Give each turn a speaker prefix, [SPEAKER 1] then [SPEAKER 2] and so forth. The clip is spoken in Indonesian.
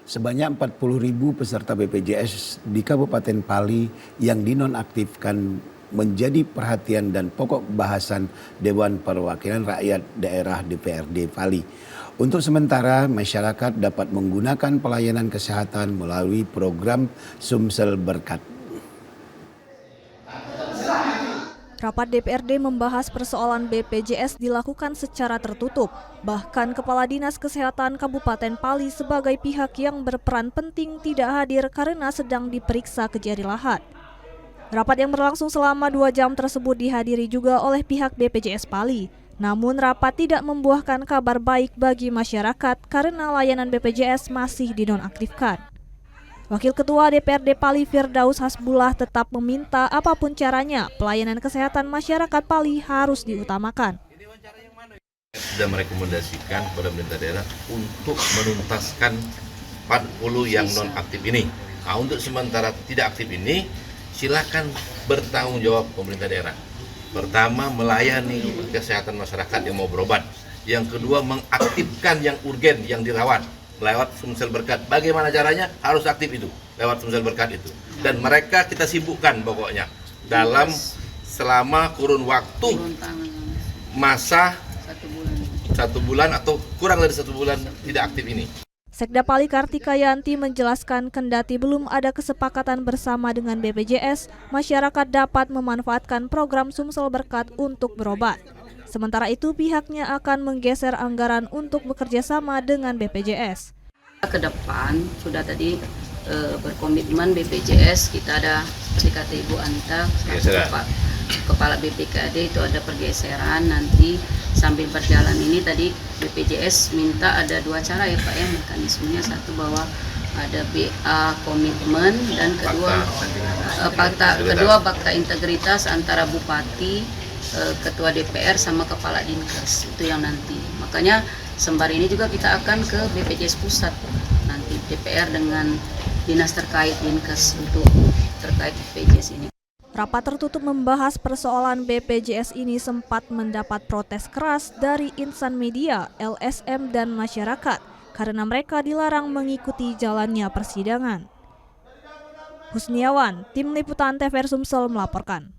[SPEAKER 1] Sebanyak 40.000 peserta BPJS di Kabupaten Pali yang dinonaktifkan menjadi perhatian dan pokok bahasan Dewan Perwakilan Rakyat Daerah DPRD Pali. Untuk sementara, masyarakat dapat menggunakan pelayanan kesehatan melalui program Sumsel Berkat.
[SPEAKER 2] Rapat DPRD membahas persoalan BPJS dilakukan secara tertutup. Bahkan Kepala Dinas Kesehatan Kabupaten Pali sebagai pihak yang berperan penting tidak hadir karena sedang diperiksa kejari lahat. Rapat yang berlangsung selama 2 jam tersebut dihadiri juga oleh pihak BPJS Pali. Namun rapat tidak membuahkan kabar baik bagi masyarakat karena layanan BPJS masih dinonaktifkan. Wakil Ketua DPRD Pali Firdaus Hasbullah tetap meminta apapun caranya pelayanan kesehatan masyarakat Pali harus diutamakan.
[SPEAKER 3] Sudah merekomendasikan kepada pemerintah daerah untuk menuntaskan 40 yang non aktif ini. Nah, untuk sementara tidak aktif ini, silakan bertanggung jawab pemerintah daerah. Pertama, melayani kesehatan masyarakat yang mau berobat. Yang kedua, mengaktifkan yang urgen, yang dirawat lewat Sumsel Berkat. Bagaimana caranya? Harus aktif itu, lewat Sumsel Berkat itu. Dan mereka kita sibukkan pokoknya dalam selama kurun waktu masa 1 bulan atau kurang dari 1 bulan tidak aktif ini.
[SPEAKER 2] Sekda Pali Kartika Yanti menjelaskan kendati belum ada kesepakatan bersama dengan BPJS, masyarakat dapat memanfaatkan program Sumsel Berkat untuk berobat. Sementara itu pihaknya akan menggeser anggaran untuk bekerja sama dengan BPJS.
[SPEAKER 4] Ke depan sudah tadi berkomitmen BPJS, kita ada seperti kata Ibu Anta, Kepala BPKD itu ada pergeseran nanti sambil berjalan ini tadi BPJS minta ada 2 cara ya Pak ya mekanismenya, satu bahwa ada BA komitmen dan kedua fakta integritas antara Bupati, Ketua DPR sama Kepala Dinkes itu yang nanti. Makanya sembari ini juga kita akan ke BPJS Pusat nanti DPR dengan dinas terkait Dinkes untuk terkait BPJS ini.
[SPEAKER 2] Rapat tertutup membahas persoalan BPJS ini sempat mendapat protes keras dari insan media, LSM dan masyarakat karena mereka dilarang mengikuti jalannya persidangan. Husniawan, Tim Liputan TVRI Sumsel melaporkan.